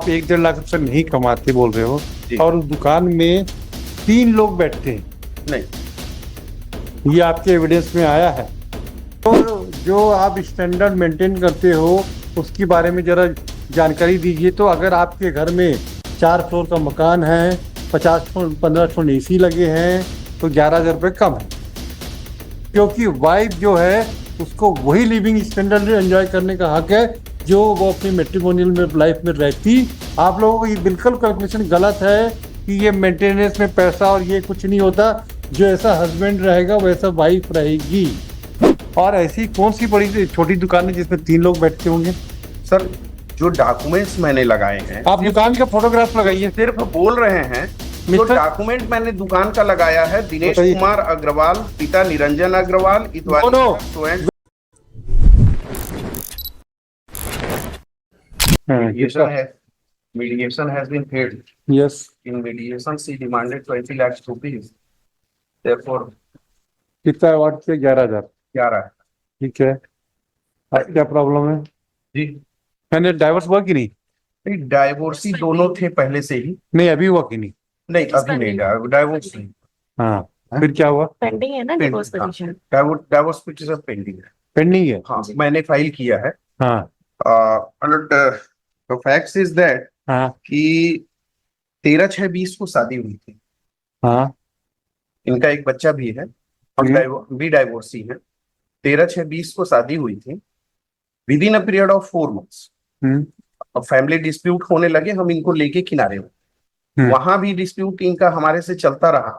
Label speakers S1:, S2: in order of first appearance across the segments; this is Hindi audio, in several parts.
S1: आप 1-1.5 लाख रुपए नहीं कमाते बोल रहे हो और उस दुकान में 3 लोग बैठते हैं,
S2: नहीं,
S1: ये आपके एविडेंस में आया है। तो जो आप स्टैंडर्ड मेंटेन करते हो उसके बारे में जरा जानकारी दीजिए। तो अगर आपके घर में 4 फ्लोर का मकान है, 15 फुट AC लगे हैं, तो 11,000 रुपये कम है, क्योंकि वाइफ जो है उसको वही लिविंग स्टैंडर्ड एंजॉय करने का हक है जो वो अपनी मैट्रिमोनियल में लाइफ में रहती। आप लोगों को ये बिल्कुल कैलकुलेशन गलत है कि ये मेंटेनेंस में पैसा और ये कुछ नहीं होता। जो ऐसा हस्बैंड रहेगा वैसा वाइफ रहेगी। और ऐसी कौन सी बड़ी छोटी दुकान है जिसमें 3 लोग बैठते होंगे?
S2: सर जो डॉक्यूमेंट्स मैंने लगाए हैं,
S1: आप दुकान का फोटोग्राफ लगाइए।
S2: सिर्फ बोल रहे हैं। जो डॉक्यूमेंट मैंने दुकान का लगाया है, दिनेश कुमार अग्रवाल, पिता Niranjan Agarwal, Itwari mediation has been paid.
S1: Yes.
S2: In mediation, she demanded 20 lakhs rupees. Therefore,
S1: कितना अवार्ड किया? 11,000।
S2: 11 है।
S1: ठीक है, अब क्या प्रॉब्लम है?
S2: जी
S1: मैंने डाइवर्स हुआ कि नहीं?
S2: नहीं, डाइवोर्सी दोनों थे पहले से ही।
S1: नहीं, अभी हुआ कि नहीं?
S2: नहीं, अभी नहीं, डाइवोर्स नहीं।
S1: हाँ, फिर क्या हुआ?
S3: पेंडिंग है ना divorce petition.
S2: Divorce petition pending है।
S1: पेंडिंग है?
S2: हाँ, मैंने फाइल किया है।
S1: हाँ।
S2: The facts is that
S1: हाँ।
S2: कि 13/6/20 को शादी हुई थी।
S1: हाँ।
S2: इनका एक बच्चा भी है और भी डाइवोर्सी है। 13/6/20 को शादी हुई थी। With in a period of 4 months अब फैमिली डिस्प्यूट होने लगे, हम इनको लेके किनारे हुए। वहां भी डिस्प्यूट इनका हमारे से चलता रहा।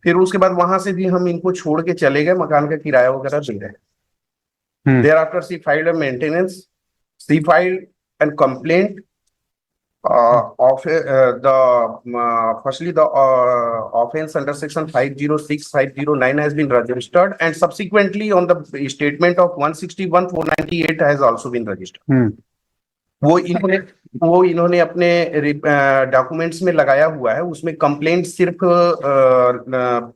S2: फिर उसके बाद वहां से भी हम इनको छोड़ के चले गए, मकान का किराया वगैरह दे रहे। Thereafter she filed a maintenance, she filed and complaint of firstly the offense under section 506 509 has been registered, and subsequently on the statement of 161 498 has also been registered. वो इन्होंने अपने डॉक्यूमेंट्स में लगाया हुआ है। उसमें कंप्लेंट सिर्फ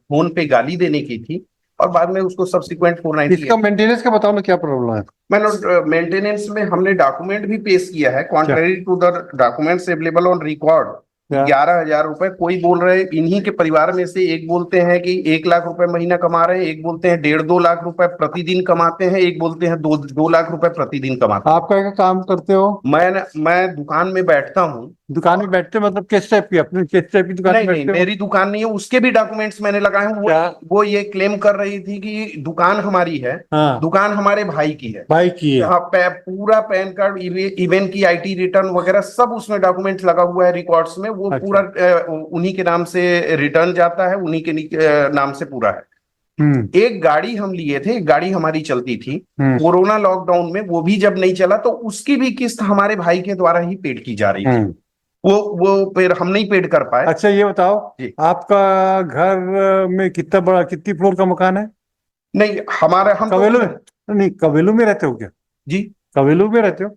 S2: फोन पे गाली देने की थी और बाद में उसको सब्सिक्वेंट 498।
S1: इसका मेंटेनेंस का बताओ ना, क्या प्रॉब्लम है?
S2: मैंने मेंटेनेंस में हमने डॉक्यूमेंट भी पेश किया है, contrary to the documents available on record. 11,000 रुपए कोई बोल रहे, इन्हीं के परिवार में से एक बोलते हैं कि 1 लाख रुपए महीना कमा रहे हैं, एक बोलते हैं 1.5-2 लाख रुपए प्रतिदिन कमाते हैं, एक बोलते हैं 2 लाख रुपए प्रतिदिन कमाते हैं।
S1: आप क्या काम करते हो?
S2: मैं दुकान में बैठता हूँ। दुकान में बैठते
S1: मतलब किस टाइप की? अपनी किस टाइप की दुकान?
S2: नहीं, मेरी दुकान नहीं है, उसके भी डॉक्यूमेंट्स मैंने लगाए हैं। वो ये क्लेम कर रही थी कि दुकान हमारी है। हाँ। दुकान हमारे भाई की है।
S1: भाई की है।
S2: हाँ, पूरा पैन कार्ड, इवेंट की IT रिटर्न वगैरह सब उसमें डॉक्यूमेंट्स लगा हुआ है रिकॉर्ड्स में। वो पूरा उन्हीं के नाम से रिटर्न जाता है, उन्हीं के नाम से पूरा है। एक गाड़ी हम लिए थे, एक गाड़ी हमारी चलती थी कोरोना लॉकडाउन में, वो भी जब नहीं चला तो उसकी भी किस्त हमारे भाई के द्वारा ही पेड की जा रही थी। वो फिर हम नहीं पेड कर पाए।
S1: अच्छा, ये बताओ, आपका घर में कितनी फ्लोर का मकान है?
S2: नहीं, हमारा हम
S1: कवेलू में? नहीं, कवेलू में रहते हो क्या?
S2: जी,
S1: कवेलू में रहते हो?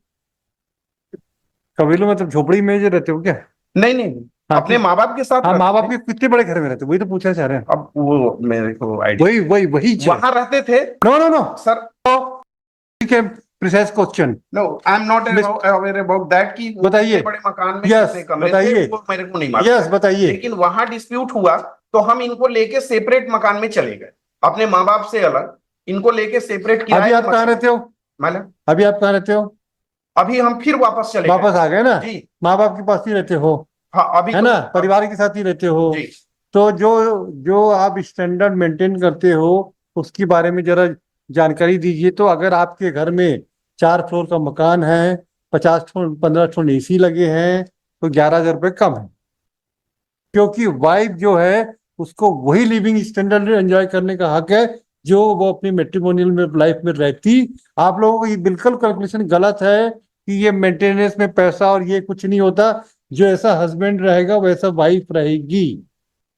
S1: कवेलू मतलब झोपड़ी में जो रहते हो क्या?
S2: नहीं, अपने माँ बाप के साथ।
S1: हाँ, माँ बाप के कितने बड़े घर में रहते हो? वही तो पूछना चाह रहे हैं।
S2: अब वो मेरे को आइडिया,
S1: वही
S2: वहां रहते थे।
S1: नो
S2: सर,
S1: ठीक है, precise question.
S2: No, I am not aware about that कि
S1: बताइए।
S2: बड़े मकान में
S1: कितने कमरे थे,
S2: वो मेरे को नहीं मालूम।
S1: यस, बताइए।
S2: लेकिन वहां डिस्प्यूट हुआ तो हम इनको लेके सेपरेट मकान में चले गए, अपने माँ बाप से अलग इनको लेके सेपरेट किया।
S1: अभी आप कहाँ रहते हो? अभी आप कहाँ रहते हो?
S2: अभी हम फिर वापस चले
S1: वापस आ गए ना?
S2: जी।
S1: माँ बाप के पास ही रहते हो?
S2: हाँ, अभी
S1: है ना, परिवार के साथ ही रहते हो। तो जो आप स्टैंडर्ड मेंटेन करते हो उसके बारे में जरा जानकारी दीजिए। तो अगर आपके घर में 4 फ्लोर का मकान है, 15 फुट AC लगे हैं, तो 11,000 रुपये कम है, क्योंकि वाइफ जो है उसको वही लिविंग स्टैंडर्ड एंजॉय करने का हक है जो वो अपनी मैट्रिमोनियल में लाइफ में रहती। आप लोगों को ये बिल्कुल कैलकुलेशन गलत है कि ये मेंटेनेंस में पैसा और ये कुछ नहीं होता। जो ऐसा हस्बैंड रहेगा वैसा वाइफ रहेगी।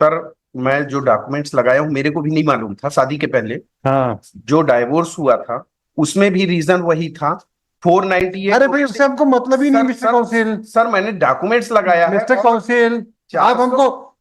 S2: सर, मैं जो डॉक्यूमेंट्स लगाया हूँ मेरे को भी नहीं मालूम था शादी के पहले।
S1: हाँ,
S2: जो डाइवोर्स हुआ था उसमें भी रीजन वही था, 498।
S1: अरे भाई, उससे हमको मतलब ही नहीं मिस्टर काउंसिल।
S2: सर, मैंने डॉक्यूमेंट्स लगाया है
S1: मिस्टर काउंसिल। आप हमको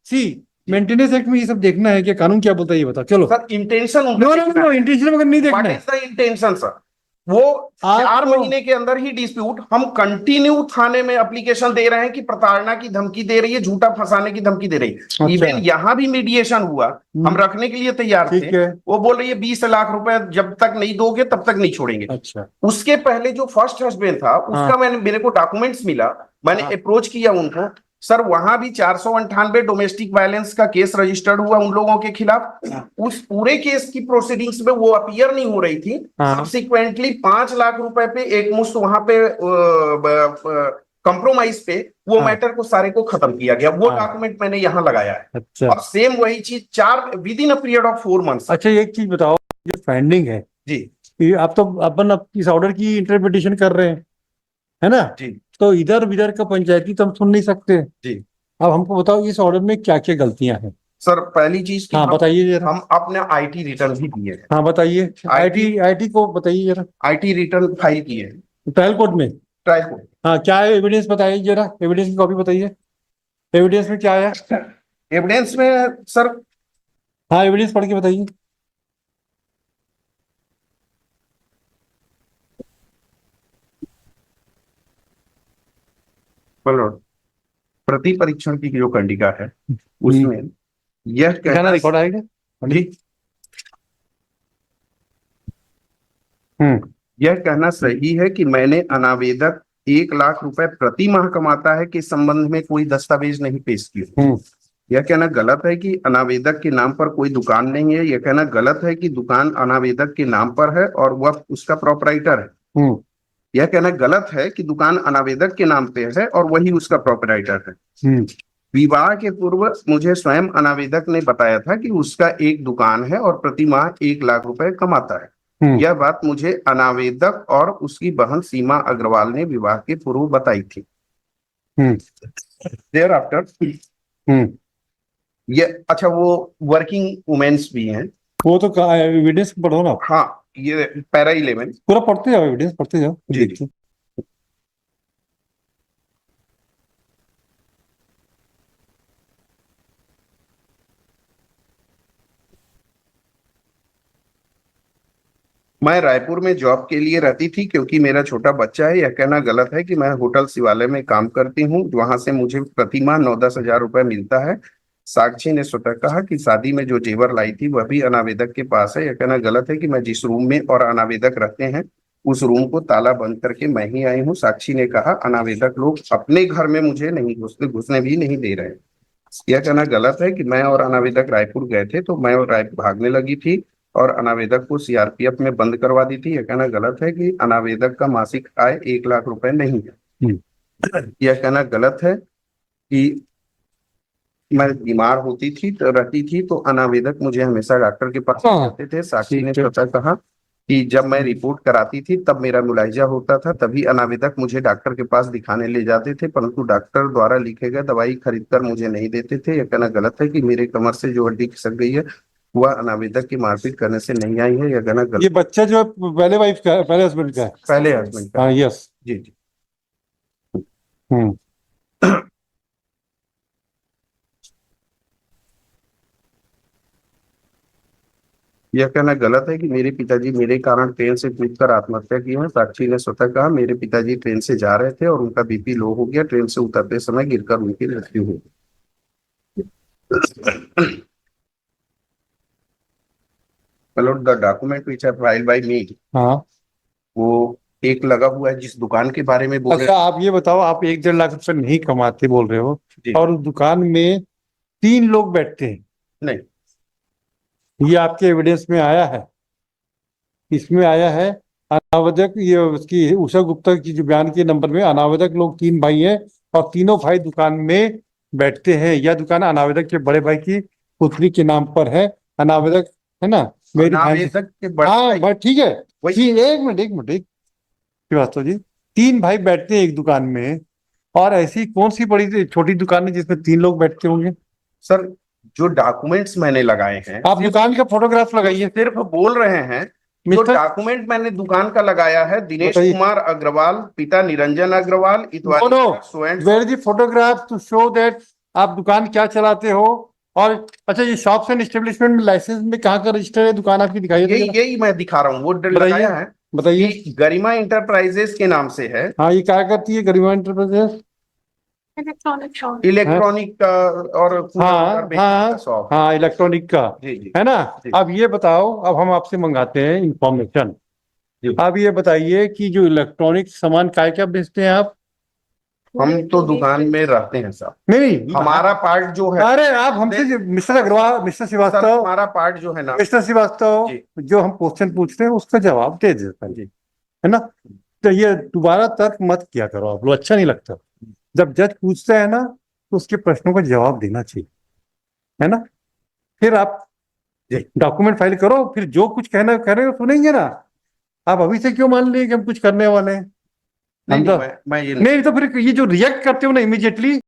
S1: मेंटेनेंस एक्ट में ये सब देखना है कि कानून क्या बोलता है ये बताओ। चलो
S2: सर, इंटेंशन
S1: नो, इंटेंशन वगैरह नहीं देखना है।
S2: इंटेंशन सर, वो
S1: आप
S2: 4
S1: तो-
S2: महीने के अंदर ही डिस्प्यूट, हम कंटिन्यू थाने में एप्लीकेशन दे रहे हैं कि प्रताड़ना की धमकी दे रही है, झूठा फंसाने की धमकी दे रही है।
S1: अच्छा।
S2: इवन यहाँ भी मीडिएशन हुआ, हम रखने के लिए तैयार थे।
S1: ठीक है।
S2: वो बोल रही है 20 लाख रुपए जब तक नहीं दोगे तब तक नहीं छोड़ेंगे।
S1: अच्छा।
S2: उसके पहले जो फर्स्ट हस्बैंड था उसका मेरे को डॉक्यूमेंट्स मिला, मैंने अप्रोच किया उनको, सर वहां भी 498 डोमेस्टिक वायलेंस का केस रजिस्टर्ड हुआ उन लोगों के खिलाफ। उस पूरे केस की प्रोसीडिंग्स में वो अपीयर नहीं हो रही थी। सब्सिक्वेंटली 5 लाख रुपए पे एक मुश्त वहां पे कंप्रोमाइज पे वो मैटर को सारे को खत्म किया गया। वो डॉक्यूमेंट मैंने यहाँ लगाया है।
S1: अच्छा।
S2: और सेम वही चीज 4 with in a period of 4 months.
S1: अच्छा, एक चीज बताओ, जो फाइंडिंग है
S2: जी
S1: ये आप तो अपन इस ऑर्डर की इंटरप्रिटेशन कर रहे हैं, है ना?
S2: जी
S1: तो इधर उधर का पंचायती तो हम सुन नहीं सकते।
S2: जी।
S1: अब हमको बताओ इस ऑर्डर में क्या क्या गलतियां हैं।
S2: सर पहली चीज कि
S1: हाँ बताइए जरा।
S2: हम अपने आईटी रिटर्न भी दिए हैं।
S1: हाँ बताइए, आईटी को बताइए जरा।
S2: आईटी रिटर्न फाइल किए हैं
S1: ट्रायल कोर्ट में।
S2: Trial court.
S1: हाँ, क्या है एविडेंस बताइए जरा, एविडेंस की कॉपी बताइए। एविडेंस में क्या है?
S2: एविडेंस में सर,
S1: हाँ एविडेंस पढ़ के बताइए।
S2: प्रति परीक्षण की जो कंडिका है उसमें यह
S1: गाना रिकॉर्ड आएगा
S2: जी, यह कहना सही है कि मैंने अनावेदक 1 लाख रुपए प्रति माह कमाता है के संबंध में कोई दस्तावेज नहीं पेश किए। यह कहना गलत है कि अनावेदक के नाम पर कोई दुकान नहीं है। यह कहना गलत है कि दुकान अनावेदक के नाम पर है और वह उसका प्रोपराइटर है। यह कहना गलत है कि दुकान अनावेदक के नाम पे है और वही उसका प्रोपराइटर है। विवाह के पूर्व मुझे स्वयं अनावेदक ने बताया था कि उसका एक दुकान है और प्रति माह 1 लाख रुपए कमाता है। यह बात मुझे अनावेदक और उसकी बहन सीमा अग्रवाल ने विवाह के पूर्व बताई थी। देयर आफ्टर ये अच्छा, वो वर्किंग वुमेन्स भी हैं।
S1: वो तो एविडेंस पढ़ो ना।
S2: हाँ, ये पैरा 11
S1: पूरा पढ़ते जाओ, एविडेंस पढ़ते जाओ।
S2: जी जी। मैं रायपुर में जॉब के लिए रहती थी क्योंकि मेरा छोटा बच्चा है। यह कहना गलत है कि मैं होटल शिवालय में काम करती हूँ, वहां से मुझे प्रति माह 9-10 हजार रुपए मिलता है। साक्षी ने स्वतः कहा कि शादी में जो जेवर लाई थी वह भी अनावेदक के पास है। यह कहना गलत है कि मैं जिस रूम में और अनावेदक रहते हैं उस रूम को ताला बंद करके मैं ही आई हूँ। साक्षी ने कहा अनावेदक लोग अपने घर में मुझे नहीं घुसने भी नहीं दे रहे। यह कहना गलत है कि मैं और अनावेदक रायपुर गए थे तो मैं और रायपुर भागने लगी थी और अनावेदक को सीआरपीएफ में बंद करवा दी थी। यह कहना गलत है कि अनावेदक का मासिक आय 1 लाख रुपए नहीं है। यह कहना गलत है कि मैं बीमार होती थी तो रहती थी तो अनावेदक मुझे हमेशा डॉक्टर के पास जाते थे। साक्षी ने स्वतः कहा कि जब मैं रिपोर्ट कराती थी तब मेरा मुलाहिजा होता था, तभी अनावेदक मुझे डॉक्टर के पास दिखाने ले जाते थे, परंतु डॉक्टर द्वारा लिखे गए दवाई खरीदकर मुझे नहीं देते थे। यह कहना गलत है कि मेरे कमर से जो हड्डी खिसक गई है वह अनावेदक की मारपीट करने से नहीं आई है। यह कहना गलत।
S1: ये बच्चा जो पहले वाइफ का है, पहले हस्बैंड का है?
S2: पहले हस्बैंड का।
S1: हाँ यस
S2: जी जी। यह कहना गलत है कि मेरे पिताजी मेरे कारण ट्रेन से कूदकर आत्महत्या की है। साक्षी ने स्वतः कहा मेरे पिताजी ट्रेन से जा रहे थे और उनका बीपी लो हो गया, ट्रेन से उतरते समय गिरकर उनकी मृत्यु हो गई। मतलब the document which are filed by me,
S1: हाँ
S2: वो एक लगा हुआ है जिस दुकान के बारे में बोल रहे
S1: अच्छा, आप ये बताओ, आप 1-1.5 लाख रुपए नहीं कमाते बोल रहे हो
S2: जी।
S1: और उस दुकान में 3 लोग बैठते हैं,
S2: नहीं,
S1: ये आपके एविडेंस में आया है? इसमें आया है अनावधक, ये उसकी उषा गुप्ता की जो बयान के नंबर में अनावधक लोग 3 भाई हैं और तीनों भाई दुकान में बैठते हैं। यह दुकान अनावधक के बड़े भाई की पुत्री के नाम पर है। अनावधक है ना, मेरी
S2: अनावेदक के
S1: हाँ ठीक है।
S2: वही
S1: 1 मिनट श्रीवास्तव जी, 3 भाई बैठते हैं एक दुकान में, और ऐसी कौन सी बड़ी छोटी दुकान है जिसमें 3 लोग बैठते होंगे?
S2: सर जो डॉक्यूमेंट्स मैंने लगाए हैं,
S1: आप दुकान का फोटोग्राफ लगाइए।
S2: सिर्फ बोल रहे हैं जो डॉक्यूमेंट मैंने दुकान का लगाया है, दिनेश कुमार अग्रवाल, पिता Niranjan Agarwal,
S1: where the photograph to show that आप दुकान क्या चलाते हो। और अच्छा, ये शॉप्स एंड एस्टेब्लिशमेंट में लाइसेंस में कहाँ का रजिस्टर है दुकान आपकी, दिखाइए।
S2: यही मैं दिखा रहा हूँ, वो लगाया है
S1: बताइए।
S2: ये गरिमा इंटरप्राइजेस के नाम से है,
S1: हाँ, ये क्या करती है गरिमा एंटरप्राइजेस?
S3: Electronic shop.
S2: इलेक्ट्रॉनिक का और कूलर
S1: हाँ
S2: वगैरह बेचने
S1: हाँ
S2: का शॉप है।
S1: हाँ, इलेक्ट्रॉनिक का,
S2: जी जी
S1: है ना।
S2: जी।
S1: अब ये बताओ, अब हम आपसे मंगाते हैं इंफॉर्मेशन।
S2: जी।
S1: अब ये बताइए कि जो इलेक्ट्रॉनिक सामान क्या क्या बेचते हैं आप?
S2: हम तो दुकान में रहते हैं साहब,
S1: नहीं नहीं,
S2: हमारा पार्ट जो है,
S1: अरे आप हमसे mister Agarwal, mister
S2: sir
S1: Srivastava,
S2: हमारा पार्ट जो है ना,
S1: मिस्टर श्रीवास्तव,
S2: जी
S1: जो हम क्वेश्चन पूछते हैं उसका जवाब दे देता है,
S2: जी
S1: है ना। तो ये दोबारा तर्क मत किया करो आप लोग, अच्छा नहीं लगता। जब जज पूछते हैं ना तो उसके प्रश्नों का जवाब देना चाहिए, है ना। फिर आप
S2: जी।
S1: डॉक्यूमेंट फाइल करो, फिर जो कुछ कहना कह रहे हो सुनेंगे ना। आप अभी से क्यों मान लिए कि हम कुछ करने वाले हैं?
S2: नहीं
S1: हम
S2: नहीं,
S1: तो
S2: मैं ये
S1: नहीं, तो फिर ये जो रिएक्ट करते हो ना इमीडिएटली,